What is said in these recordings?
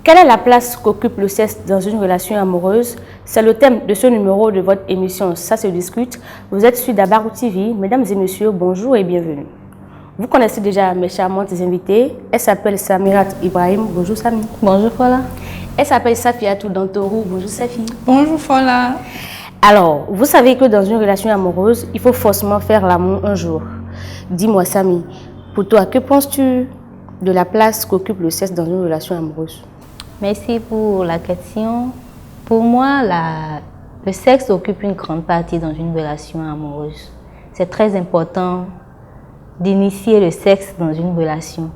Quelle est la place qu'occupe le sexe dans une relation amoureuse? C'est le thème de ce numéro de votre émission Ça se discute. Vous êtes sur Dabarou TV. Mesdames et messieurs, bonjour et bienvenue. Vous connaissez déjà mes charmantes invitées. Elle s'appelle Samirat Ibrahim. Bonjour Sami. Bonjour Fola. Elle s'appelle Safiatou Dantorou. Bonjour Safi. Bonjour Fola. Alors, vous savez que dans une relation amoureuse, il faut forcément faire l'amour un jour. Dis-moi Sami, pour toi, que penses-tu de la place qu'occupe le sexe dans une relation amoureuse? Merci pour la question. Pour moi, le sexe occupe une grande partie dans une relation amoureuse. C'est très important d'initier le sexe dans une relation.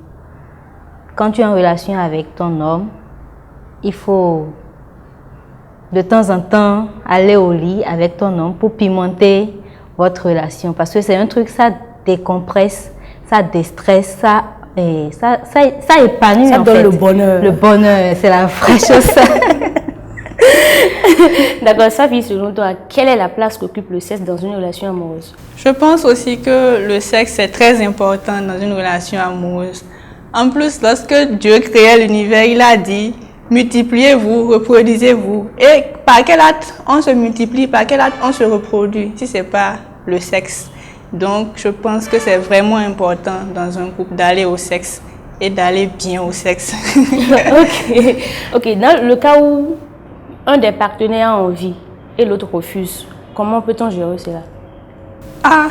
Quand tu es en relation avec ton homme, il faut de temps en temps aller au lit avec ton homme pour pimenter votre relation. Parce que c'est un truc, ça décompresse, ça déstresse, ça épanouit. Ça en donne fait. le bonheur. Le bonheur, c'est la vraie chose. D'accord, Safi, selon toi, quelle est la place qu'occupe le sexe dans une relation amoureuse? Je pense aussi que le sexe est très important dans une relation amoureuse. En plus, lorsque Dieu créait l'univers, il a dit « Multipliez-vous, reproduisez-vous ». Et par quel acte on se multiplie, par quel acte on se reproduit, si ce n'est pas le sexe. Donc, je pense que c'est vraiment important dans un couple d'aller au sexe et d'aller bien au sexe. Ok. Dans le cas où un des partenaires a envie et l'autre refuse, comment peut-on gérer cela? Ah.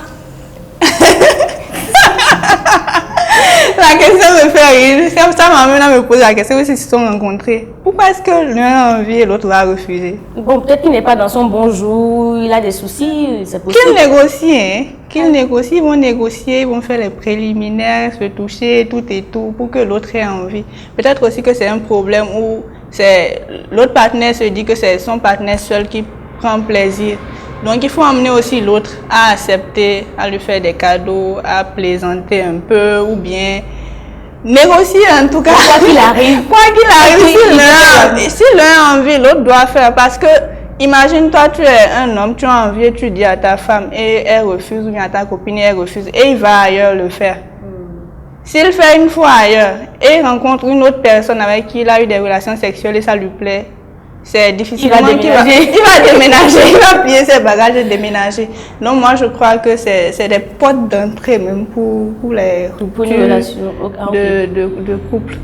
La question me fait rire. Ça m'amène à me poser la question s'ils se sont rencontrés. Pourquoi est-ce que l'un a envie et l'autre va refuser? Bon, peut-être qu'il n'est pas dans son bon jour, il a des soucis, c'est possible. Qu'ils négocient, hein? Qu'ils négocient, ils vont négocier, ils vont faire les préliminaires, se toucher, tout et tout, pour que l'autre ait envie. Peut-être aussi que c'est un problème où l'autre partenaire se dit que c'est son partenaire seul qui prend plaisir. Donc il faut amener aussi l'autre à accepter, à lui faire des cadeaux, à plaisanter un peu ou bien négocier en tout cas. Quoi qu'il arrive. Quoi qu'il arrive, si l'un a envie, l'autre doit faire. Parce que imagine toi, tu es un homme, tu as envie et tu dis à ta femme et elle refuse ou bien à ta copine et elle refuse et il va ailleurs le faire. S'il fait une fois ailleurs et rencontre une autre personne avec qui il a eu des relations sexuelles et ça lui plaît, c'est difficilement qu'il va déménager, il va plier ses bagages et déménager. Donc moi je crois que c'est des portes d'entrée même pour les ruptures de couple.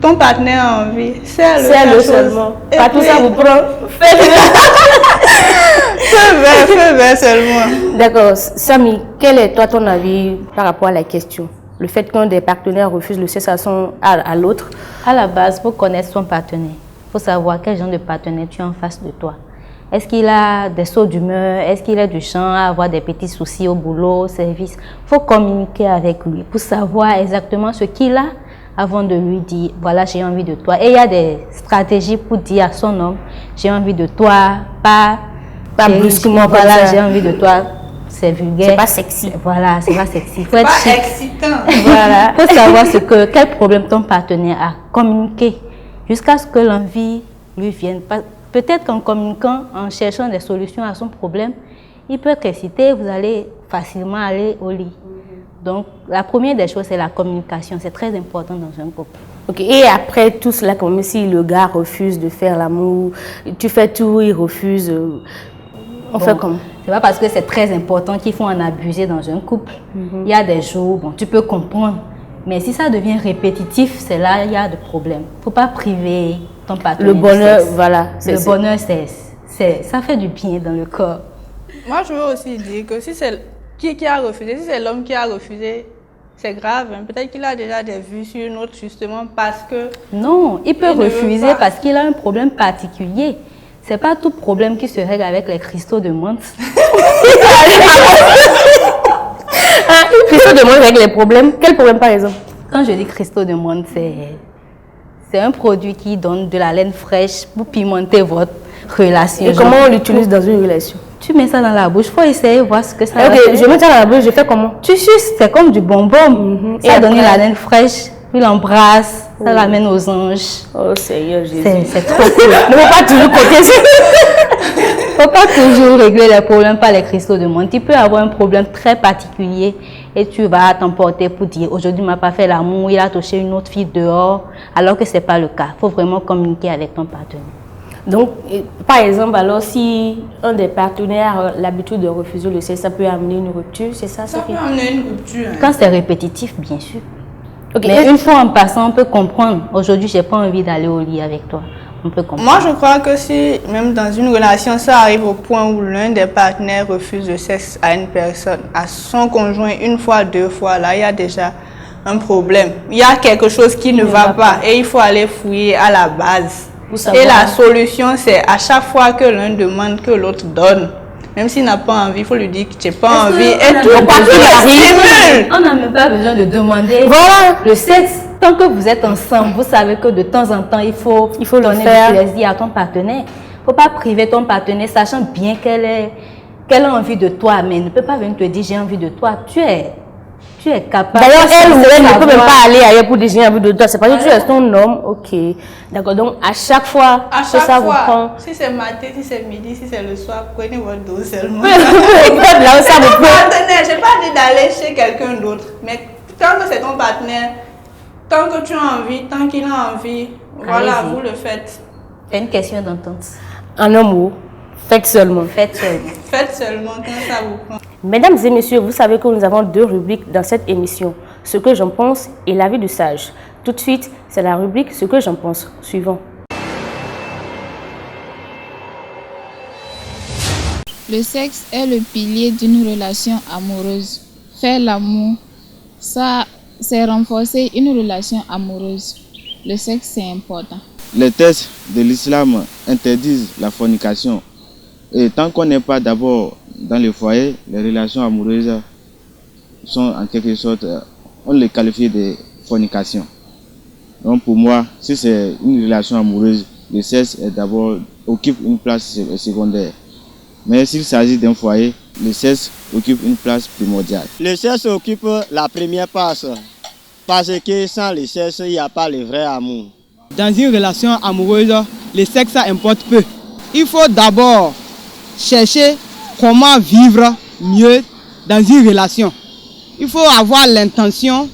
Ton partenaire a envie, c'est le seulement. Pas tout ça vous prend. Fais vert seulement. D'accord. Sami, quel est toi ton avis par rapport à la question? Le fait qu'un des partenaires refuse le sexe à l'autre? À la base, pour connaître son partenaire, il faut savoir quel genre de partenaire tu as en face de toi. Est-ce qu'il a des sauts d'humeur? Est-ce qu'il est du genre à avoir des petits soucis au boulot, au service? Il faut communiquer avec lui pour savoir exactement ce qu'il a avant de lui dire « voilà, j'ai envie de toi ». Et il y a des stratégies pour dire à son homme « j'ai envie de toi », pas brusquement, voilà, j'ai envie de toi. C'est vulgaire. C'est pas sexy. Voilà, c'est pas sexy. Il faut être pas excitant. Voilà. Il faut savoir quel problème ton partenaire a. Communiquer jusqu'à ce que l'envie lui vienne. Peut-être qu'en communiquant, en cherchant des solutions à son problème, il peut être excité, vous allez facilement aller au lit. Donc, la première des choses, c'est la communication. C'est très important dans un couple. Ok. Et après tout cela, comme si le gars refuse de faire l'amour, tu fais tout, il refuse. On fait comment? C'est pas parce que c'est très important qu'il faut en abuser dans un couple. Il y a des jours, bon, tu peux comprendre. Mais si ça devient répétitif, c'est là il y a des problèmes. Il ne faut pas priver ton partenaire. Le bonheur, voilà. Le bonheur, ça fait du bien dans le corps. Moi, je veux aussi dire que si c'est qui a refusé, si c'est l'homme qui a refusé, c'est grave. Hein. Peut-être qu'il a déjà des vues sur une autre justement parce que... Non, il peut refuser parce qu'il a un problème particulier. C'est pas tout problème qui se règle avec les cristaux de menthe. Cristaux de menthe règle les problèmes. Quel problème par exemple? Quand je dis cristaux de menthe, c'est un produit qui donne de la laine fraîche pour pimenter votre relation. Et comment on l'utilise dans une relation? Tu mets ça dans la bouche, il faut essayer voir ce que ça va faire. Ok, je mets ça dans la bouche, je fais comment? Tu suces, c'est comme du bonbon. Ça donne la laine fraîche. puis l'embrasse, ça l'amène aux anges. Oh Seigneur Jésus. C'est trop cool. Ne faut pas toujours côté ça. Faut pas toujours régler les problèmes par les cristaux de monde. Tu peux avoir un problème très particulier et tu vas t'emporter pour dire aujourd'hui il m'a pas fait l'amour, il a touché une autre fille dehors, alors que c'est pas le cas. Faut vraiment communiquer avec ton partenaire. Donc, par exemple, alors si un des partenaires a l'habitude de refuser le sexe, ça peut amener une rupture, c'est ça? Ça peut amener une rupture. Quand c'est répétitif, bien sûr. Okay. Mais une fois en passant, on peut comprendre. Aujourd'hui, j'ai pas envie d'aller au lit avec toi. On peut comprendre. Moi, je crois que si, même dans une relation, ça arrive au point où l'un des partenaires refuse le sexe à une personne, à son conjoint, une fois, deux fois, là, il y a déjà un problème. Il y a quelque chose qui ne va pas et il faut aller fouiller à la base. Et la solution, c'est à chaque fois que l'un demande que l'autre donne. Même s'il n'a pas envie, il faut lui dire que tu n'as pas envie. Et tout arrive. On n'a même pas besoin de demander le sexe. Tant que vous êtes ensemble, vous savez que de temps en temps, il faut donner du plaisir à ton partenaire. Il ne faut pas priver ton partenaire, sachant bien qu'elle a envie de toi, mais elle ne peut pas venir te dire j'ai envie de toi. Tu es capable. D'ailleurs, elle ne peut même pas aller ailleurs pour dire j'ai envie de toi. C'est parce que tu es ton homme. Ok. D'accord. Donc, à chaque fois que ça vous prend. Si c'est matin, si c'est midi, si c'est le soir, prenez votre dose seulement. Là où ça vous prend. Partenaire, je n'ai pas dit d'aller chez quelqu'un d'autre. Mais tant que c'est ton partenaire, tant que tu as envie, tant qu'il a envie, voilà, vous le faites. C'est une question d'entente. En un mot, faites seulement. Faites seulement. Faites seulement quand ça vous prend. Mesdames et messieurs, vous savez que nous avons deux rubriques dans cette émission. Ce que j'en pense et l'avis du sage. Tout de suite, c'est la rubrique Ce que j'en pense. Suivant. Le sexe est le pilier d'une relation amoureuse. Faire l'amour, ça, c'est renforcer une relation amoureuse. Le sexe, c'est important. Les textes de l'islam interdisent la fornication. Et tant qu'on n'est pas d'abord dans le foyer, les relations amoureuses sont en quelque sorte, on les qualifie de fornication. Donc pour moi, si c'est une relation amoureuse, le sexe occupe une place secondaire. Mais s'il s'agit d'un foyer, le sexe occupe une place primordiale. Le sexe occupe la première place parce que sans le sexe, il n'y a pas le vrai amour. Dans une relation amoureuse, le sexe ça importe peu. Il faut d'abord chercher comment vivre mieux dans une relation. Il faut avoir l'intention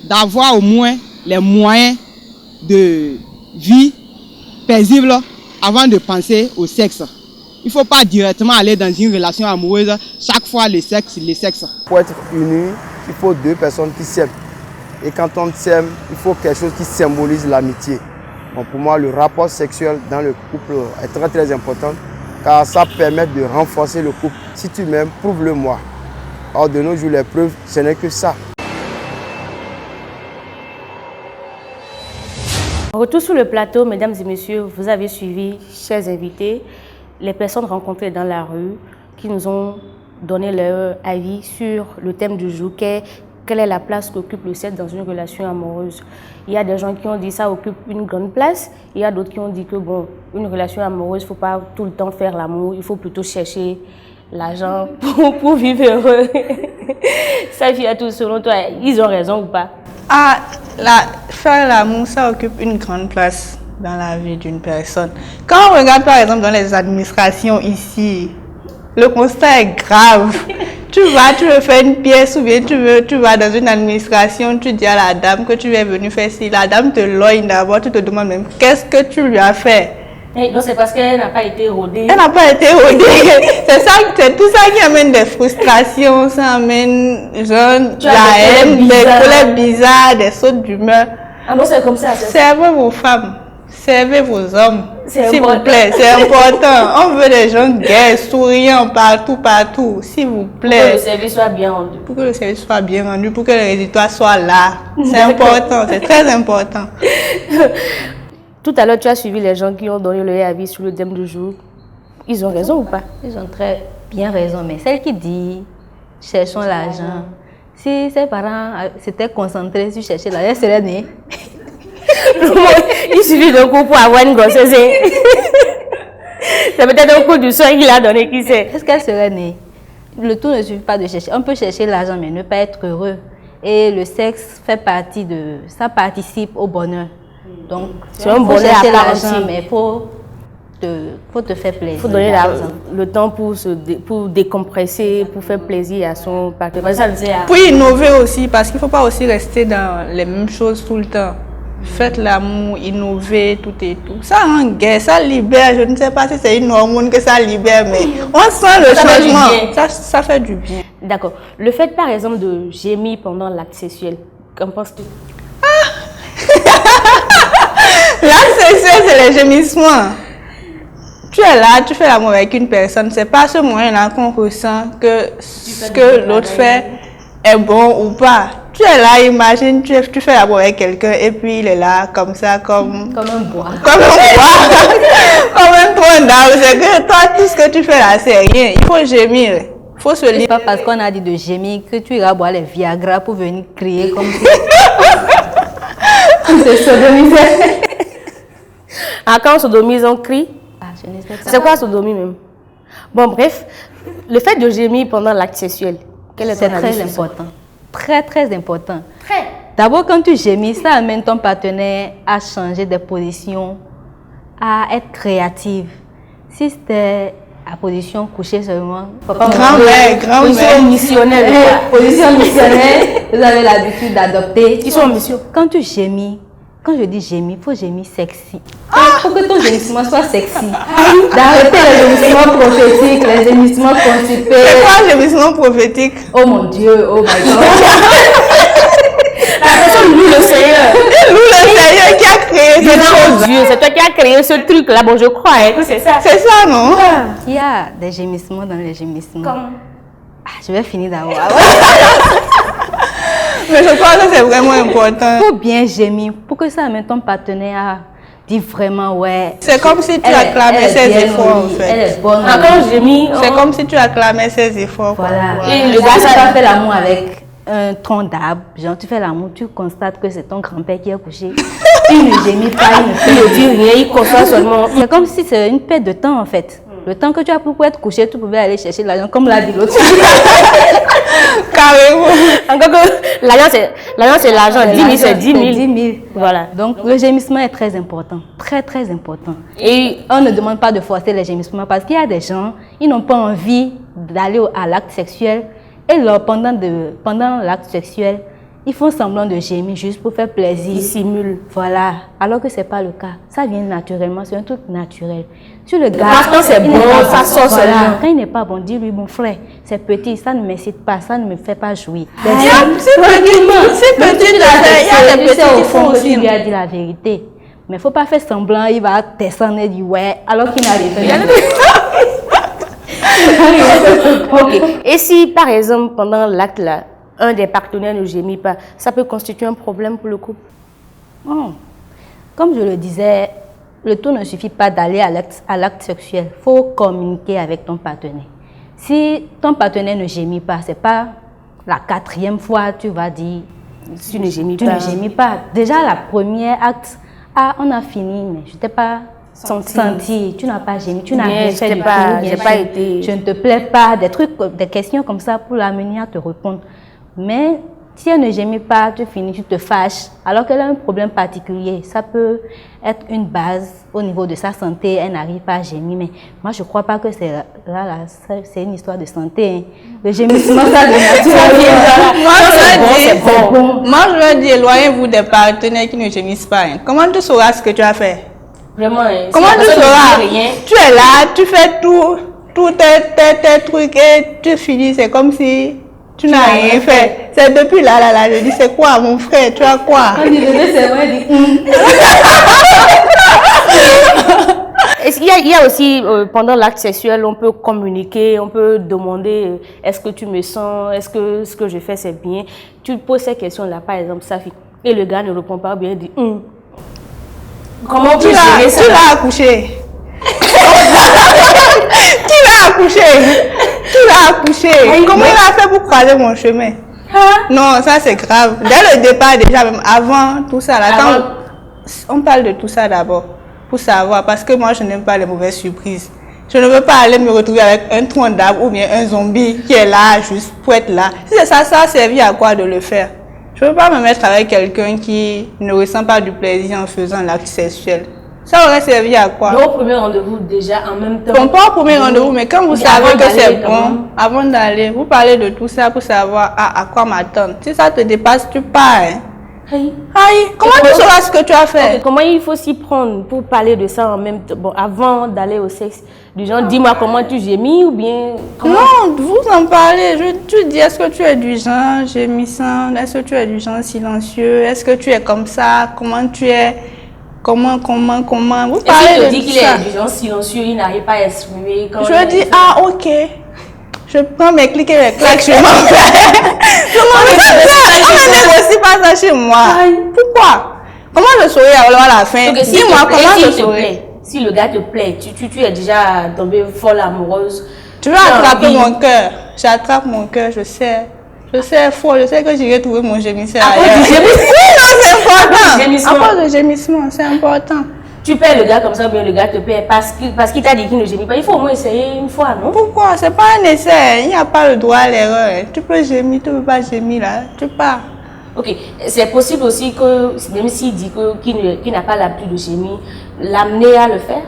d'avoir au moins les moyens de vie paisible avant de penser au sexe. Il ne faut pas directement aller dans une relation amoureuse, chaque fois le sexe. Pour être unis, il faut deux personnes qui s'aiment. Et quand on s'aime, il faut quelque chose qui symbolise l'amitié. Bon, pour moi, le rapport sexuel dans le couple est très très important car ça permet de renforcer le couple. Si tu m'aimes, prouve-le-moi. Or, de nos jours, les preuves, ce n'est que ça. Retour sur le plateau, mesdames et messieurs, vous avez suivi, chers invités, les personnes rencontrées dans la rue qui nous ont donné leur avis sur le thème du jour, quelle est la place qu'occupe le sexe dans une relation amoureuse. Il y a des gens qui ont dit que ça occupe une grande place, il y a d'autres qui ont dit que bon, une relation amoureuse, il ne faut pas tout le temps faire l'amour, il faut plutôt chercher l'argent pour vivre heureux. Ça, vient tout selon toi, ils ont raison ou pas? Faire l'amour, ça occupe une grande place dans la vie d'une personne. Quand on regarde par exemple dans les administrations ici, le constat est grave. Tu veux faire une pièce ou bien tu vas dans une administration, tu dis à la dame que tu es venu faire ci. La dame te loigne d'abord, tu te demandes même qu'est-ce que tu lui as fait. Donc c'est parce qu'elle n'a pas été rodée. Elle n'a pas été rodée. C'est tout ça qui amène des frustrations, ça amène la haine, des colères bizarres, des sautes d'humeur. Ah non, c'est comme ça. Servez vos femmes, servez vos hommes, s'il vous plaît, c'est important. On veut des gens gais, souriants partout, s'il vous plaît. Pour que le service soit bien rendu. Pour que le service soit bien rendu, pour que le résultat soit là. C'est important, c'est très important. Tout à l'heure, tu as suivi les gens qui ont donné leur avis sur le thème du jour. Ils ont raison ou pas? Ils ont très bien raison, mais celle qui dit cherchons l'argent, si ses parents s'étaient concentrés sur chercher l'argent, elle serait née. Il suffit d'un coup pour avoir une grossesse. C'est peut-être un coup du soin qu'il a donné, qui sait. Est-ce qu'elle serait née? Le tout ne suffit pas de chercher. On peut chercher l'argent, mais ne pas être heureux. Et le sexe fait partie de... Ça participe au bonheur. Donc, c'est un bonheur à part entière. Mais il faut te faire plaisir. Il faut donner le temps pour décompresser, pour faire plaisir à son partenaire. Pour innover aussi, parce qu'il ne faut pas aussi rester dans les mêmes choses tout le temps. Faites l'amour, innover, tout et tout. Ça rend gai, ça libère. Je ne sais pas si c'est une hormone que ça libère, mais on sent le changement. Ça fait du bien. D'accord. Le fait, par exemple, de gémir pendant l'acte sexuel, qu'en penses-tu? L'acte sexuel, c'est les gémissements. Tu es là, tu fais l'amour avec une personne. C'est pas ce moyen-là qu'on ressent que ce que l'autre fait est bon ou pas. Tu es là, imagine, tu fais l'amour avec quelqu'un et puis il est là comme ça, comme un bois. Comme un bois. Comme un tronc d'arbre. C'est que toi, tout ce que tu fais là, c'est rien. Il faut gémir. Il faut se libérer. C'est pas parce qu'on a dit de gémir que tu iras boire les Viagra pour venir crier comme si... C'est sodomisé. Ah, quand on sodomise, on crie? C'est quoi sodomie même? Bon, bref, le fait de gémir pendant l'acte sexuel, c'est très important. Très, très important. D'abord, quand tu gémis, ça amène ton partenaire à changer de position, à être créative. Si c'était à position couchée seulement, position missionnelle. Position missionnelle, vous avez l'habitude d'adopter. Ils sont en mission. Quand tu gémis, quand je dis gémir, il faut gémir sexy. Il faut que ton gémissement soit sexy. D'arrêter les gémissements prophétiques, les gémissements constipés. C'est quoi le gémissement prophétique? Oh mon Dieu, oh my God. La personne loue le Seigneur. Loue le Seigneur qui a créé cette chose. Dieu, c'est toi qui as créé ce truc-là. Bon, je crois que c'est ça. C'est ça, non? Il y a des gémissements dans les gémissements. Comment? Je vais finir d'abord. Mais je crois que c'est vraiment important. Il faut bien gémir pour que ça amène ton partenaire à dire vraiment ouais. C'est comme si tu acclamais ses efforts en fait. Elle est bonne. Quand gémis, c'est comme si tu acclamais ses efforts. Voilà. Et le gars, ça fait l'amour avec un tronc d'arbre. Genre, tu fais l'amour, tu constates que c'est ton grand-père qui est couché. Il ne gémit pas, il ne dit rien, il constate seulement. C'est comme si c'est une perte de temps en fait. Le temps que tu as pour être couché, tu pouvais aller chercher l'argent, comme l'a dit l'autre. Carrément. Encore que l'argent c'est l'argent, 10 000 c'est 10 000. 10 000. Voilà. Donc le gémissement est très important. Très très important. Et on ne demande pas de forcer les gémissements parce qu'il y a des gens, ils n'ont pas envie d'aller à l'acte sexuel. Et pendant l'acte sexuel, ils font semblant de gémir juste pour faire plaisir. Ils simulent. Voilà. Alors que ce n'est pas le cas. Ça vient naturellement, c'est un truc naturel. Tu le gardes. Quand c'est bon, ça sort seulement. Quand il n'est pas bon, dis-lui, mon frère, c'est petit, ça ne m'excite pas, ça ne me fait pas jouir. C'est petit, il y a des petits qui font aussi. Tu lui as dit la vérité. Mais il ne faut pas faire semblant, il va descendre et dire ouais, alors qu'il n'a rien fait. Ok. Et si, par exemple, pendant l'acte là, un des partenaires ne gémit pas, ça peut constituer un problème pour le couple? Comme je le disais, le tout ne suffit pas d'aller à l'acte sexuel. Il faut communiquer avec ton partenaire. Si ton partenaire ne gémit pas, ce n'est pas la 4e fois tu vas dire tu ne gémis pas. Déjà, la première acte, on a fini, mais je ne t'ai pas senti, tu n'as pas gémi, tu n'as rien fait du tout, je ne te plais pas, des trucs, des questions comme ça pour l'amener à te répondre. Mais si elle ne gémit pas, tu finis, tu te fâches, alors qu'elle a un problème particulier. Ça peut être une base au niveau de sa santé, elle n'arrive pas à gémir. Mais moi, je ne crois pas que c'est une histoire de santé. Hein. Le gémissement, ça Moi, je veux dire, éloignez-vous des partenaires qui ne gémissent pas. Hein. Comment tu sauras ce que tu as fait? Vraiment, comment tu sauras? Tu es là, tu fais tous tes trucs et tu finis, c'est comme si tu n'as rien fait. C'est depuis là, je dis, c'est quoi mon frère, tu as quoi? On dit, c'est vrai, Il y a aussi, pendant l'acte sexuel, on peut communiquer, on peut demander, est-ce que tu me sens, est-ce que ce que je fais c'est bien? Tu poses ces questions-là, par exemple, Safi, et le gars ne répond pas bien, il dit, comment tu l'as accouché? Qui l'a accouché? Comment il a fait pour croiser mon chemin? Non, ça c'est grave. Dès le départ déjà, même avant tout ça, on parle de tout ça d'abord pour savoir, parce que moi je n'aime pas les mauvaises surprises. Je ne veux pas aller me retrouver avec un tronc d'arbre ou bien un zombie qui est là juste pour être là. Si c'est ça, ça a servi à quoi de le faire? Je ne peux pas me mettre avec quelqu'un qui ne ressent pas du plaisir en faisant l'acte sexuel. Ça aurait servi à quoi? Donc, au premier rendez-vous, déjà, en même temps. Bon, pas au premier rendez-vous, mais quand vous savez que c'est bon, même. avant d'aller, vous parlez de tout ça pour savoir à quoi m'attendre. Si ça te dépasse, tu pars. Hein. Aïe. Aïe, comment tu sauras ce que tu as fait? Okay, comment il faut s'y prendre pour parler de ça en même temps, bon, avant d'aller au sexe? Du genre, dis-moi comment tu gémis ou bien... Comment... Non, vous en parlez. Tu dis, est-ce que tu es du genre gémissant? Est-ce que tu es du genre silencieux? Est-ce que tu es comme ça? Comment tu es? Comment? Vous parlez de tout ça. Et si tu dis qu'il est du genre silencieux, il n'arrive pas à exprimer... Je dis, ah, ok. Je prends mes clics et mes claques, je m'en vais. On ne négocie pas ça chez moi. Pourquoi? Comment je saurais alors à la fin? Okay, dis-moi comment je saurais. Si le gars te plaît, tu es déjà tombée folle amoureuse. Tu veux attraper mon cœur. J'attrape mon cœur, je sais. Je sais fort, je sais que j'irai trouver mon gémisseur ailleurs. Oui, non, c'est important. À cause de gémissement, c'est important. Tu paies le gars comme ça, ou bien le gars te paie parce qu'il t'a dit qu'il ne gémit pas. Il faut au moins essayer une fois, non? Pourquoi? C'est pas un essai. Il n'y a pas le droit à l'erreur. Tu peux gémir, tu ne peux pas gémir là. Tu pars. Ok. C'est possible aussi que, même s'il dit qu'il n'a pas l'habitude de gémir, l'amener à le faire?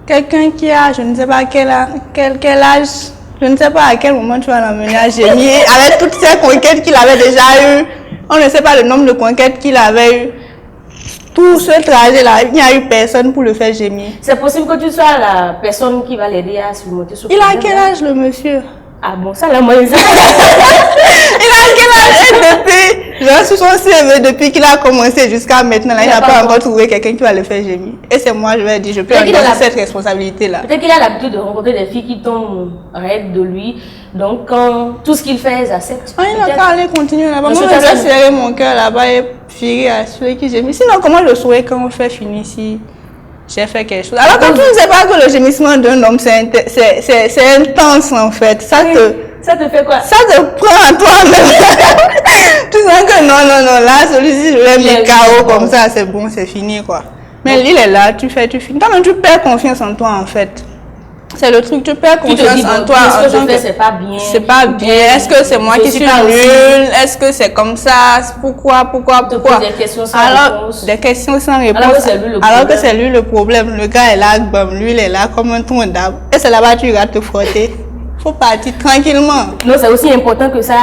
Quelqu'un qui a, je ne sais pas quel âge, je ne sais pas à quel moment tu vas l'amener à gémir, avec toutes ces conquêtes qu'il avait déjà eues. On ne sait pas le nombre de conquêtes qu'il avait eues. Tout ce trajet-là, il n'y a eu personne pour le faire gémir. C'est possible que tu sois la personne qui va l'aider à surmonter ce problème. Il a quel âge le monsieur? Ah bon, ça là, moi, il a quel âge? Et depuis, je suis son CV depuis qu'il a commencé jusqu'à maintenant, là, il n'a pas encore trouvé quelqu'un qui va le faire gémir. Et c'est moi, je vais dire, je peux engager cette responsabilité-là. Peut-être qu'il a l'habitude de rencontrer des filles qui tombent raides de lui. Donc, quand tout ce qu'il fait, ils acceptent. Ah, il n'a qu'à aller continuer là-bas. Moi, je vais serrer mon cœur là-bas et filer à celui qui gémit. Sinon, comment je saurais quand on fait finir si j'ai fait quelque chose? Alors que tu ne sais pas que le gémissement d'un homme, c'est intense en fait. Ça te fait quoi? Ça te prend à toi-même. Tu sens que non, là, celui-ci, je l'ai mis KO comme ça, c'est bon, c'est fini quoi. Mais il est là, tu finis. Toi-même, tu perds confiance en toi en fait. C'est le truc, tu perds confiance en toi. Est-ce que je fais, c'est pas bien? C'est pas bien. Est-ce que c'est moi qui suis nulle? Est-ce que c'est comme ça? Pourquoi? Des questions sans réponse. Des questions sans réponse. Alors que c'est lui le problème. Le gars est là, lui il est là comme un tronc d'arbre. Et c'est là-bas que tu iras te frotter. Faut partir tranquillement. Non, c'est aussi important que ça,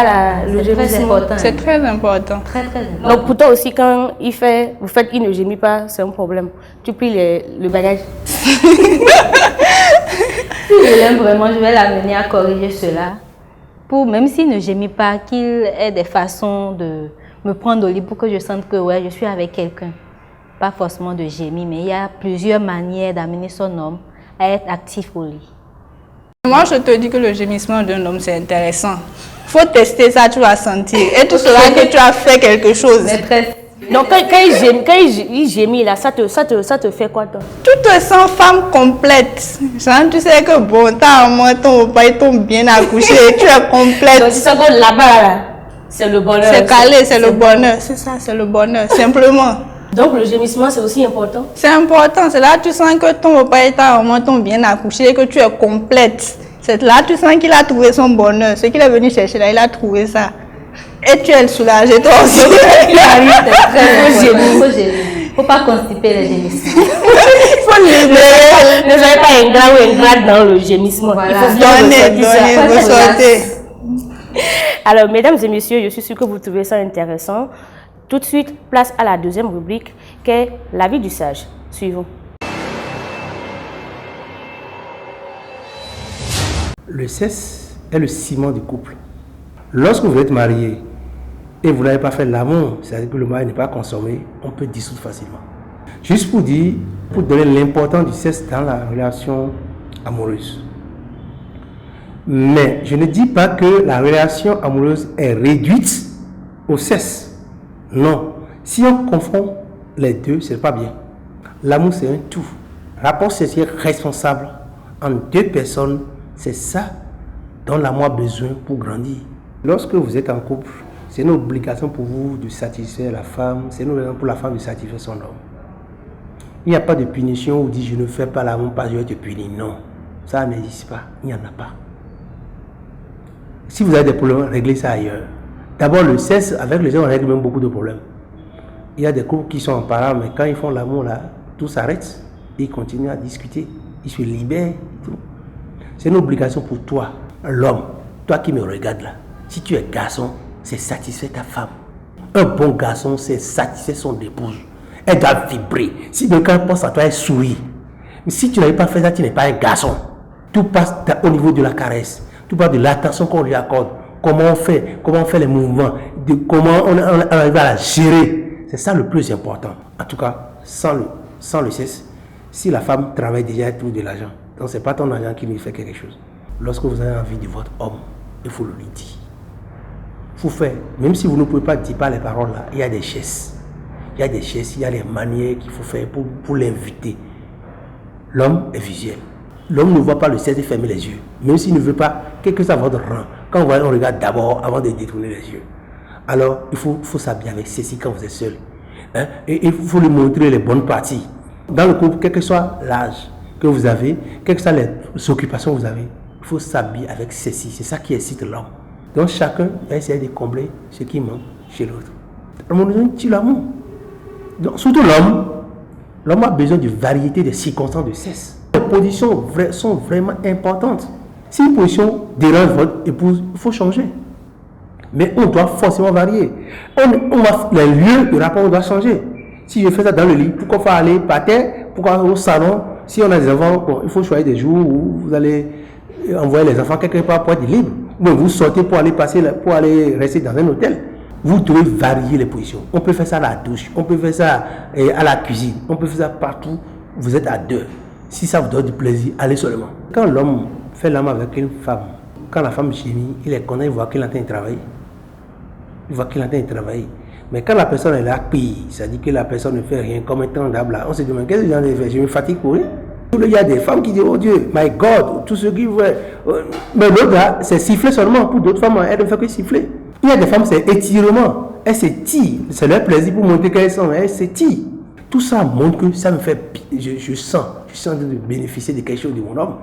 le gémissement. C'est très important. Très important. Donc pour toi aussi, quand vous faites qu'il ne gémit pas, c'est un problème. Tu plies le bagage. Si je l'aime vraiment, je vais l'amener à corriger cela. Même s'il ne gémit pas, qu'il ait des façons de me prendre au lit pour que je sente que ouais, je suis avec quelqu'un. Pas forcément de gémir, mais il y a plusieurs manières d'amener son homme à être actif au lit. Moi, je te dis que le gémissement d'un homme, c'est intéressant. Il faut tester ça, tu vas sentir. Et tout cela que tu as fait quelque chose. Donc, quand il gémit, là, ça te fait quoi, toi? Tu te sens femme complète. Genre, tu sais que bon, t'as un moment, ton papa tombe bien accouché, tu es complète. Donc, tu sens que là-bas, là, c'est le bonheur. C'est calé, c'est le bonheur. C'est ça, c'est le bonheur, simplement. Donc, le gémissement, c'est aussi important? C'est important. C'est là que tu sens que ton papa est à un moment tombe bien accouché et que tu es complète. C'est là que tu sens qu'il a trouvé son bonheur. Ce qu'il est venu chercher là, il a trouvé ça. Et tu es soulagée, toi aussi. Il arrive, c'est très important. Il ne faut pas constiper les gémissements. Il faut libérer. Ne soyez pas ingrat ou ingrate dans le gémissement. Voilà. Il faut donner, ressortir. Alors, mesdames et messieurs, je suis sûre que vous trouvez ça intéressant. Tout de suite, place à la deuxième rubrique, qui est l'avis du sage. Suivons. Le sexe est le ciment du couple. Lorsque vous êtes marié et vous n'avez pas fait l'amour, c'est-à-dire que le mari n'est pas consommé, on peut dissoudre facilement. Juste pour dire, pour donner l'importance du sexe dans la relation amoureuse. Mais je ne dis pas que la relation amoureuse est réduite au sexe. Non. Si on confond les deux, ce n'est pas bien. L'amour, c'est un tout. Rapport sexuel responsable entre deux personnes, c'est ça dont l'amour a besoin pour grandir. Lorsque vous êtes en couple, c'est une obligation pour vous de satisfaire la femme, c'est une obligation pour la femme de satisfaire son homme. Il n'y a pas de punition où on dit je ne fais pas l'amour parce que je vais te punir. Non, ça n'existe pas, il n'y en a pas. Si vous avez des problèmes, réglez ça ailleurs. D'abord, le sexe, avec les gens, on règle même beaucoup de problèmes. Il y a des couples qui sont en parole, mais quand ils font l'amour, là, tout s'arrête. Ils continuent à discuter. Ils se libèrent. C'est une obligation pour toi, l'homme. Toi qui me regardes là. Si tu es garçon, c'est satisfaire ta femme. Un bon garçon, c'est satisfaire son épouse. Elle doit vibrer. Si quelqu'un pense à toi, elle sourit. Mais si tu n'arrives pas à faire ça, tu n'es pas un garçon. Tout passe au niveau de la caresse. Tout passe de l'attention qu'on lui accorde. Comment on fait les mouvements. Comment on arrive à la gérer. C'est ça le plus important. En tout cas, sans le sexe, si la femme travaille déjà, elle trouve de l'argent. Donc ce n'est pas ton argent qui lui fait quelque chose. Lorsque vous avez envie de votre homme, il faut le lui dire. Il faut faire, même si vous ne pouvez pas dire par les paroles là, il y a des gestes. Il y a des gestes, il y a des manières qu'il faut faire pour l'inviter. L'homme est visuel. L'homme ne voit pas le sexe et fermer les yeux. Même s'il ne veut pas, quel que soit votre rang. Quand on regarde d'abord avant de détourner les yeux. Alors, il faut s'habiller avec ceci quand vous êtes seul. Hein? Et il faut lui montrer les bonnes parties. Dans le couple, quel que soit l'âge que vous avez, quelles que soient les occupations que vous avez, il faut s'habiller avec ceci. C'est ça qui excite l'homme. Donc chacun va essayer de combler ce qui manque chez l'autre. L'harmonisation tue l'amour. Donc surtout l'homme a besoin de variété de circonstances de sexe. Les positions sont vraiment importantes. Si une position dérange votre épouse, il faut changer. Mais on doit forcément varier. Les lieux de rapport, on doit changer. Si je fais ça dans le lit, pourquoi faut aller par terre? Pourquoi au salon? Si on a des enfants, bon, il faut choisir des jours où vous allez envoyer les enfants quelque part pour être libre. Mais vous sortez pour aller rester dans un hôtel. Vous devez varier les positions. On peut faire ça à la douche, on peut faire ça à la cuisine, on peut faire ça partout. Vous êtes à deux. Si ça vous donne du plaisir, allez seulement. Quand l'homme fait l'amour avec une femme, quand la femme gémit, il est content, il voit qu'il est en train de travailler. Il voit qu'il est en train de travailler. Mais quand la personne est là, c'est-à-dire que la personne ne fait rien comme un tendable là, on se demande qu'est-ce que j'en ai fait, je me fatigue pour rien. Il y a des femmes qui disent, oh Dieu, my God, tout ce qui veut. Mais l'autre là, c'est siffler seulement. Pour d'autres femmes, elles ne font que siffler. Il y a des femmes, c'est étirement. Elles s'étirent. C'est leur plaisir pour montrer qu'elles sont. Elles s'étirent. Tout ça montre que ça me fait. Je sens de bénéficier de quelque chose de mon homme.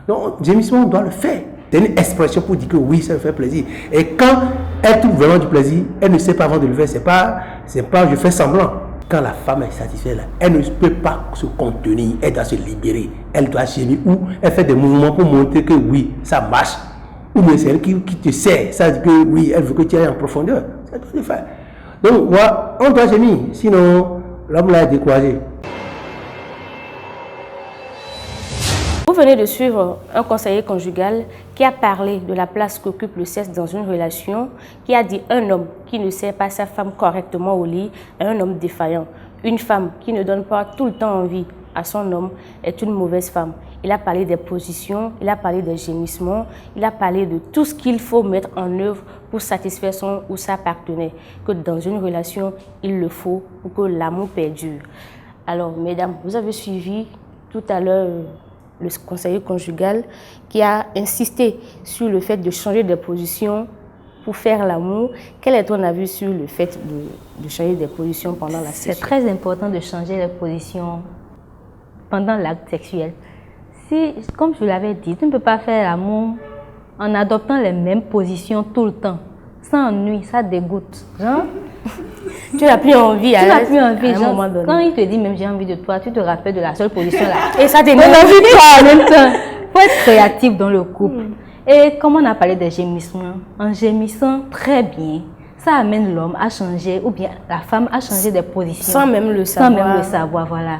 Donc, gémissement, on doit le faire. C'est une expression pour dire que oui, ça me fait plaisir. Et quand elle trouve vraiment du plaisir, elle ne sait pas avant de le faire. C'est pas je fais semblant. Quand la femme est satisfaite, là, elle ne peut pas se contenir, elle doit se libérer, elle doit gémir ou elle fait des mouvements pour montrer que oui, ça marche. Ou bien c'est elle qui te sert, ça dit que oui, elle veut que tu ailles en profondeur. Ça doit le faire. Donc, voilà, on doit gémir, sinon l'homme là est découragé. Vous venez de suivre un conseiller conjugal qui a parlé de la place qu'occupe le sexe dans une relation, qui a dit un homme qui ne sert pas sa femme correctement au lit est un homme défaillant. Une femme qui ne donne pas tout le temps envie à son homme est une mauvaise femme. Il a parlé des positions, il a parlé des gémissements, il a parlé de tout ce qu'il faut mettre en œuvre pour satisfaire son ou sa partenaire. Que dans une relation, il le faut pour que l'amour perdure. Alors, mesdames, vous avez suivi tout à l'heure le conseiller conjugal qui a insisté sur le fait de changer de position pour faire l'amour. Quel est ton avis sur le fait de changer de position pendant la sexualité? C'est très important de changer les positions pendant l'acte sexuel. Si, comme je l'avais dit, tu ne peux pas faire l'amour en adoptant les mêmes positions tout le temps. Ça ennuie, ça dégoûte. Genre, tu n'as plus envie à un moment donné. Quand il te dit même j'ai envie de toi, tu te rappelles de la seule position là. Et ça t'énerve. On a envie de toi en même temps. Il faut être créatif dans le couple. Et comme on a parlé des gémissements, en gémissant très bien, ça amène l'homme à changer ou bien la femme à changer des positions. Sans même le savoir. Sans même le savoir, voilà.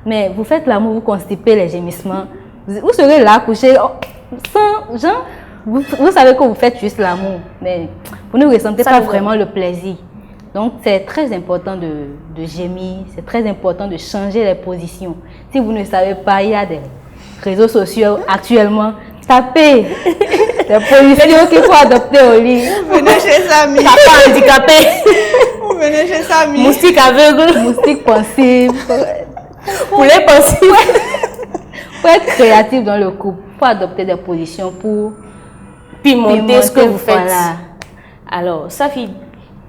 Mais vous faites l'amour, vous constipez les gémissements. Vous serez là couché sans genre. Vous savez que vous faites juste l'amour, mais vous ne ressentez pas vraiment le plaisir. Donc, c'est très important de gémir, c'est très important de changer les positions. Si vous ne savez pas, il y a des réseaux sociaux actuellement. Tapez les positions qu'il faut adopter au lit. Venez chez Samy. Papa handicapé. Vous venez chez Samy. Moustique aveugle. Moustique pensif. Poulet pensif. Pour être créatif dans le couple, il faut adopter des positions pour pimenter ce que vous faites. Voilà. Alors, Safi,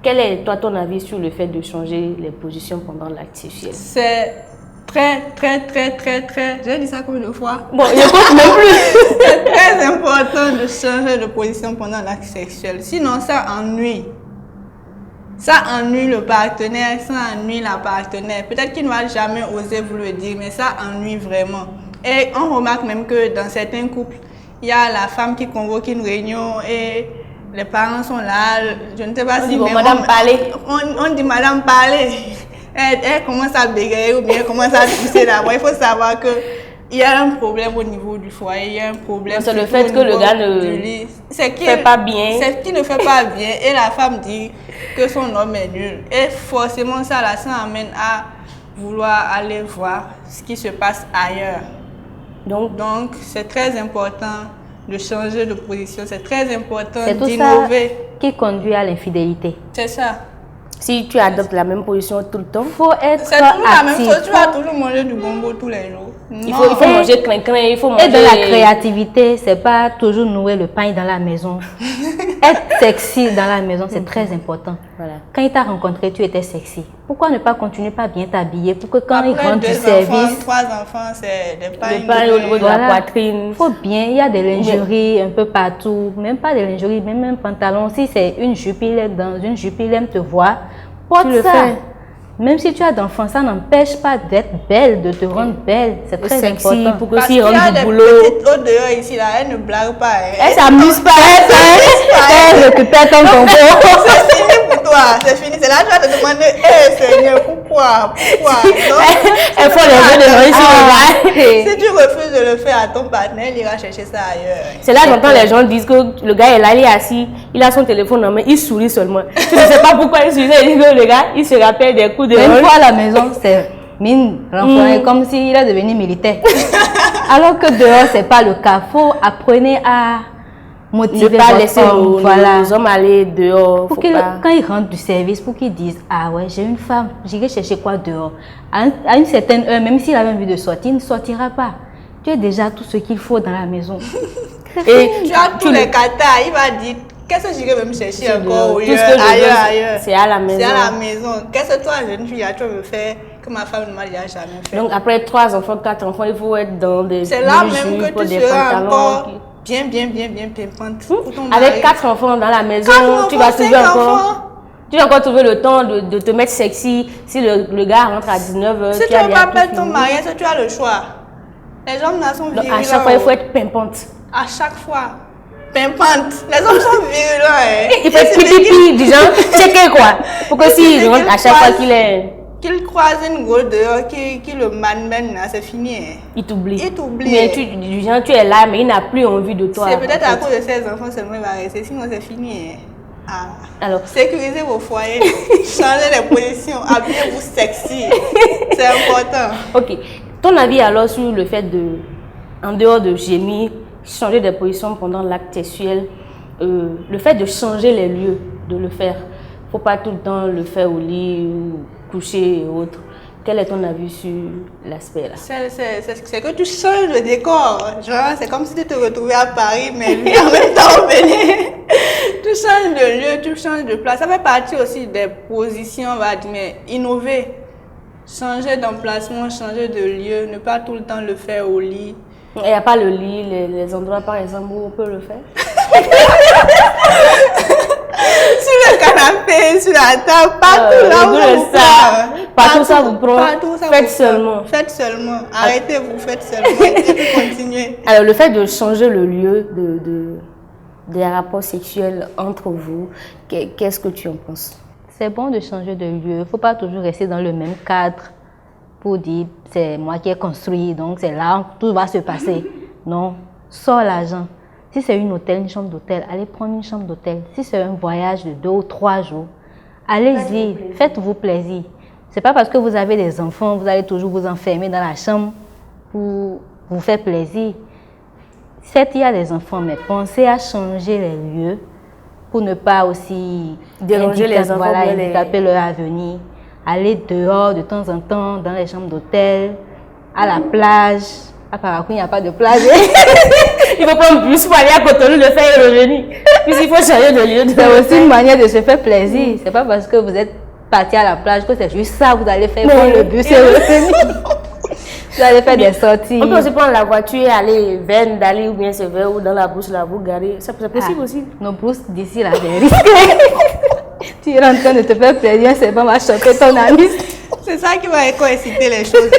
quel est toi ton avis sur le fait de changer les positions pendant l'acte sexuel? C'est très, j'ai dit ça combien de fois? Bon, je compte même plus. C'est très important de changer de position pendant l'acte sexuel. Sinon, ça ennuie. Ça ennuie le partenaire, ça ennuie la partenaire. Peut-être qu'il ne va jamais oser vous le dire, mais ça ennuie vraiment. Et on remarque même que dans certains couples, il y a la femme qui convoque une réunion et les parents sont là. Je ne sais pas si... Madame parler. On dit Madame parler. Elle commence à bégayer ou bien elle commence à tousser là-bas. Il faut savoir que il y a un problème au niveau du foyer, il y a un problème. C'est le fait que le gars ne fait pas bien. C'est qu'il ne fait pas bien et la femme dit que son homme est nul. Et forcément, ça amène à vouloir aller voir ce qui se passe ailleurs. Donc c'est très important de changer de position, c'est très important d'innover. C'est tout ça qui conduit à l'infidélité. C'est ça. Si tu adoptes la même position tout le temps, faut être c'est toujours la même chose. Tu vas toujours manger du bonbon tous les jours. Il faut manger clin-clin, il faut manger... Et dans la créativité, c'est pas toujours nouer le pain dans la maison. Être sexy dans la maison, c'est très important. Voilà. Quand il t'a rencontré, tu étais sexy. Pourquoi ne pas continuer par bien t'habiller pour que quand il rentre du service... 3 enfants, c'est des pains. Le pain au niveau de la poitrine. Il faut bien, il y a des lingeries un peu partout. Même pas des lingeries, même un pantalon. Si c'est une jupe, il est dans une jupe, il aime te voir. Porte ça. Même si tu as d'enfants, ça n'empêche pas d'être belle, de te rendre belle. C'est très important. Pour que s'il rentre du boulot. Au dehors ici, là, elle ne blague pas. Elle s'amuse pas. Elle récupère ton bonbon. C'est fini pour toi. C'est fini. C'est là que tu vas te demander, Seigneur, pourquoi Elle faut les jeux de ici. Si tu refuses de le faire à ton partenaire, il ira chercher ça ailleurs. C'est là que j'entends les gens disent que le gars est là, il est assis, il a son téléphone en main, il sourit seulement. Tu ne sais pas pourquoi il sourit. Il dit que le gars, il se rappelle des coups de une fois à la maison, c'est mine renfrognée, comme s'il est devenu militaire. Alors que dehors, c'est pas le cas. Faut apprenez à motiver ne pas votre laisser homme, les hommes aller dehors. Pour quand ils rentrent du service, pour qu'ils disent ah ouais, j'ai une femme, j'irai chercher quoi dehors. À une certaine heure, même s'il avait envie de sortir, il ne sortira pas. Tu as déjà tout ce qu'il faut dans la maison. Et tu as tous les katas, il va dire qu'est-ce que j'irai me chercher encore ailleurs. C'est à la maison. C'est à la maison. Qu'est-ce que toi, jeune fille, tu veux me faire que ma femme ne m'a déjà jamais fait. Donc après 3 enfants, 4 enfants, il faut être dans des c'est là même que tu seras encore bien pimpante. Avec 4 enfants dans la maison, tu vas trouver encore... Tu vas encore trouver le temps de te mettre sexy. Si le gars rentre à 19h, si tu ne veux pas perdre ton mariage, tu as le choix. Les hommes là sont virulents. À chaque fois, il faut être pimpante. À chaque fois. Pimpante. Les hommes sont virulents. Il faut être pipi, du genre, checker quoi. Pour que s'il rentre à chaque fois qu'il croise une go dehors, qui le manmène, c'est fini. Il t'oublie. Il t'oublie. Mais du genre, tu es là, mais il n'a plus envie de toi. C'est peut-être à cause de ses enfants seulement il va rester, sinon c'est fini. Alors, sécurisez vos foyers, changez les positions, habillez-vous sexy. C'est important. Ok. Ton avis alors sur le fait de, en dehors de gémir, changer de position pendant l'acte sexuel, le fait de changer les lieux, de le faire. Il ne faut pas tout le temps le faire au lit ou coucher et autres. Quel est ton avis sur l'aspect là? C'est que tu changes le décor. C'est comme si tu te retrouvais à Paris, mais lui en même temps au Bénin. Tu changes de lieu, tu changes de place. Ça fait partie aussi des positions, on va dire, mais innover. Changer d'emplacement, changer de lieu, ne pas tout le temps le faire au lit. Il n'y a pas le lit, les endroits par exemple où on peut le faire? Sur le canapé, sur la table, partout là où vous prend. Partout ça vous prend. Faites seulement. Faites seulement. Arrêtez-vous, faites seulement. Et puis continuez. Alors le fait de changer le lieu des rapports sexuels entre vous, qu'est-ce que tu en penses? C'est bon de changer de lieu. Il ne faut pas toujours rester dans le même cadre pour dire c'est moi qui ai construit, donc c'est là où tout va se passer. Non, sors l'argent. Si c'est une chambre d'hôtel, allez prendre une chambre d'hôtel. Si c'est un voyage de 2 ou 3 jours, allez-y, faites-vous plaisir. C'est pas parce que vous avez des enfants, vous allez toujours vous enfermer dans la chambre pour vous faire plaisir. Certes, il y a des enfants, mais pensez à changer les lieux pour ne pas aussi déranger les enfants, taper leur avenir. Aller dehors de temps en temps, dans les chambres d'hôtel, à la plage. À Parakou, il n'y a pas de plage. Il faut prendre plus pour aller à Cotonou, le faire et revenir. Puis il faut changer de lieu. C'est aussi une manière de se faire plaisir. C'est pas parce que vous êtes parti à la plage que c'est juste ça, vous allez faire prendre le bus et revenir. Vous allez faire des sorties. On peut aussi prendre la voiture et aller vers Ndali ou bien Sévère ou dans la brousse là, vous garer. C'est possible aussi. Nos brousses d'ici là, c'est risqué. Tu es en train de te faire plaisir, c'est bon, va choquer ton ami. C'est ça qui va encore exciter les choses.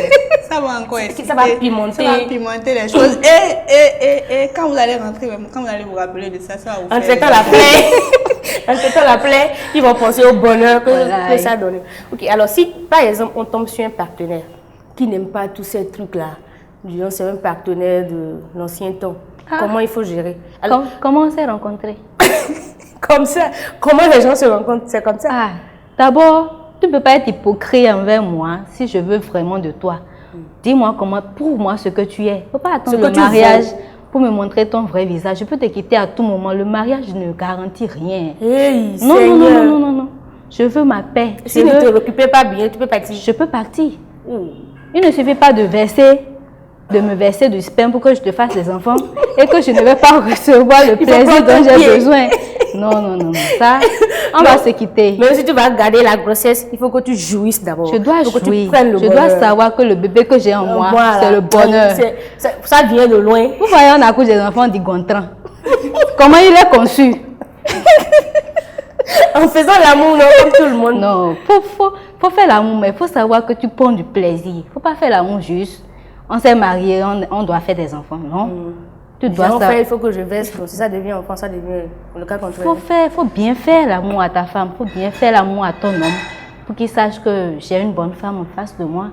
Ça va encore exciter. Ça va pimenter. Ça va pimenter les choses. Et quand vous allez rentrer, quand vous allez vous rappeler de ça, ça va vous faire... En traitant la plaie, ils vont penser au bonheur que ça donne. Ok, alors si par exemple on tombe sur un partenaire qui n'aime pas tous ces trucs-là, disons c'est un partenaire de l'ancien temps, comment il faut gérer? Alors, comment on s'est rencontrés? Comme ça. Comment les gens se rencontrent? C'est comme ça. D'abord, tu ne peux pas être hypocrite envers moi si je veux vraiment de toi. Dis-moi comment, prouve-moi ce que tu es. Il ne faut pas attendre le mariage pour me montrer ton vrai visage. Je peux te quitter à tout moment. Le mariage ne garantit rien. Hey, non. Je veux ma paix. Si ne te l'occupez pas bien, tu peux partir. Je peux partir. Il ne suffit pas de me verser du sperme pour que je te fasse des enfants et que je ne vais pas recevoir le plaisir dont j'ai besoin. Non. Ça, on va se quitter. Même si tu vas garder la grossesse, il faut que tu jouisses d'abord. Je dois jouir. Je dois savoir que le bébé que j'ai en moi, c'est le bonheur. Ça vient de loin. Vous voyez, on accouche des enfants d'Igontran. Comment il est conçu? En faisant l'amour, non, comme tout le monde. Non, faut faire l'amour, mais il faut savoir que tu prends du plaisir. Il ne faut pas faire l'amour juste. On s'est marié, on doit faire des enfants, non? Tu dois faire, il faut que je verse. Si ça devient enfant, ça devient le cas contraire. Faut bien faire l'amour à ta femme. Faut bien faire l'amour à ton homme pour qu'il sache que j'ai une bonne femme en face de moi.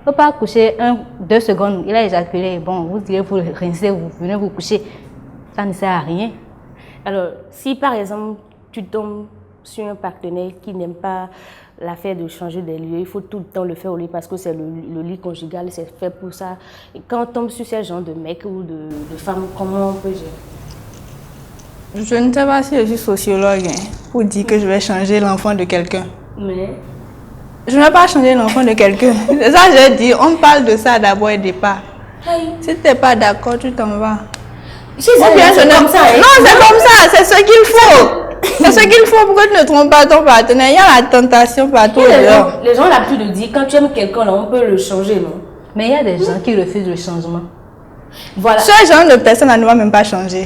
Faut pas coucher 2 secondes. Il a éjaculé. Bon, vous direz vous rincez, vous venez vous coucher. Ça ne sert à rien. Alors, si par exemple tu tombes sur un partenaire qui n'aime pas l'affaire de changer des lieux, il faut tout le temps le faire au lit parce que c'est le lit conjugal, c'est fait pour ça. Et quand on tombe sur ces genre de mecs ou de femmes, comment on peut gérer? Je ne sais pas si je suis sociologue pour dire que je vais changer l'enfant de quelqu'un. Mais je ne vais pas changer l'enfant de quelqu'un. C'est ça que je dis. On parle de ça d'abord et départ. Si tu n'es pas d'accord, tu t'en vas. C'est comme ça. Non, c'est comme ça. C'est ce qu'il faut. C'est ce qu'il faut pour que tu ne trompes pas ton partenaire. Il y a la tentation partout. Les gens ont l'habitude de dire quand tu aimes quelqu'un, on peut le changer, non? Mais il y a des gens qui refusent le changement. Voilà. Ce genre de personne ne va même pas changer.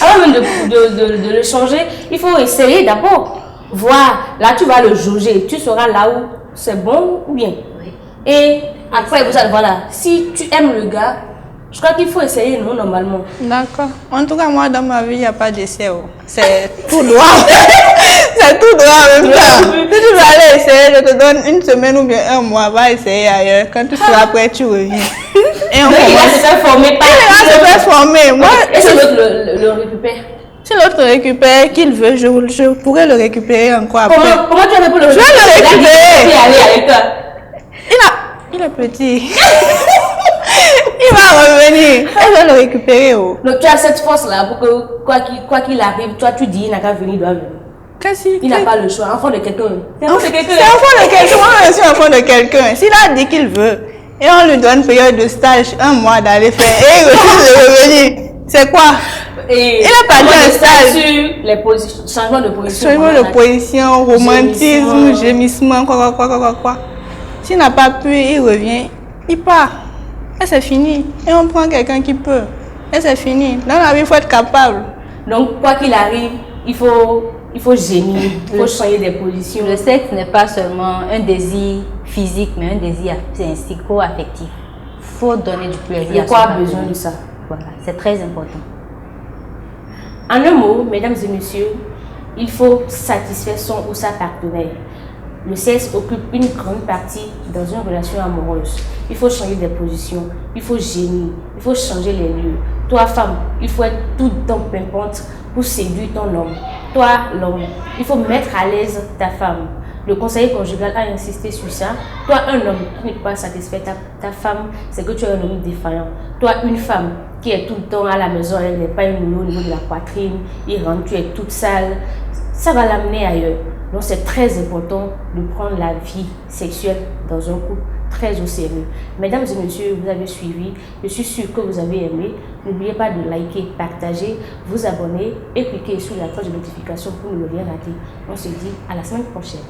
Avant même de le changer, il faut essayer d'abord. Voir, là tu vas le juger. Tu seras là où c'est bon ou bien. Oui. Et après, voilà. Si tu aimes le gars, je crois qu'il faut essayer, non, normalement. D'accord. En tout cas, moi, dans ma vie, il n'y a pas d'essai. C'est tout droit. C'est tout droit en même temps. Si tu veux aller essayer, je te donne 1 semaine ou bien 1 mois. Va essayer ailleurs. Quand tu seras prêt, tu reviens. Et on il va se faire former. Il va se faire former. Moi, et si l'autre le récupère? Si l'autre récupère, qu'il veut, je pourrais le récupérer encore après. Comment tu as pu le récupérer? Je vais le récupérer. Aller avec toi. Il est petit. Il va revenir. Elle va le récupérer. Donc tu as cette force-là pour que quoi qu'il arrive, toi tu dis il n'a qu'à venir, il doit venir. Il n'a pas le choix. Enfant de quelqu'un. C'est enfant de quelqu'un. Moi, je suis enfant de quelqu'un. S'il a dit qu'il veut, et on lui donne une période de stage, 1 mois d'aller faire, et il refuse de revenir, c'est quoi? Il a pas dit un stage. Les changements de position. Changement de position, romantisme, gémissement, quoi. S'il n'a pas pu, il revient, il part. Et c'est fini. Et on prend quelqu'un qui peut. Et c'est fini. Dans la vie, il faut être capable. Donc, quoi qu'il arrive, il faut gémir, il faut changer des positions. Le sexe n'est pas seulement un désir physique, mais un désir psycho-affectif. Il faut donner du plaisir. Le corps a besoin de ça. Voilà, c'est très important. En un mot, mesdames et messieurs, il faut satisfaire son ou sa partenaire. Le sexe occupe une grande partie dans une relation amoureuse. Il faut changer des positions, il faut gémir, il faut changer les lieux. Toi, femme, il faut être tout le temps pimpante pour séduire ton homme. Toi, l'homme, il faut mettre à l'aise ta femme. Le conseiller conjugal a insisté sur ça. Toi, un homme qui n'est pas satisfait ta femme, c'est que tu es un homme défaillant. Toi, une femme qui est tout le temps à la maison, elle n'est pas une au niveau de la poitrine, il rentre, tu es toute sale, ça va l'amener ailleurs. Donc c'est très important de prendre la vie sexuelle dans un couple très au sérieux. Mesdames et messieurs, vous avez suivi, je suis sûre que vous avez aimé. N'oubliez pas de liker, partager, vous abonner et cliquer sur la cloche de notification pour ne rien rater. On se dit à la semaine prochaine.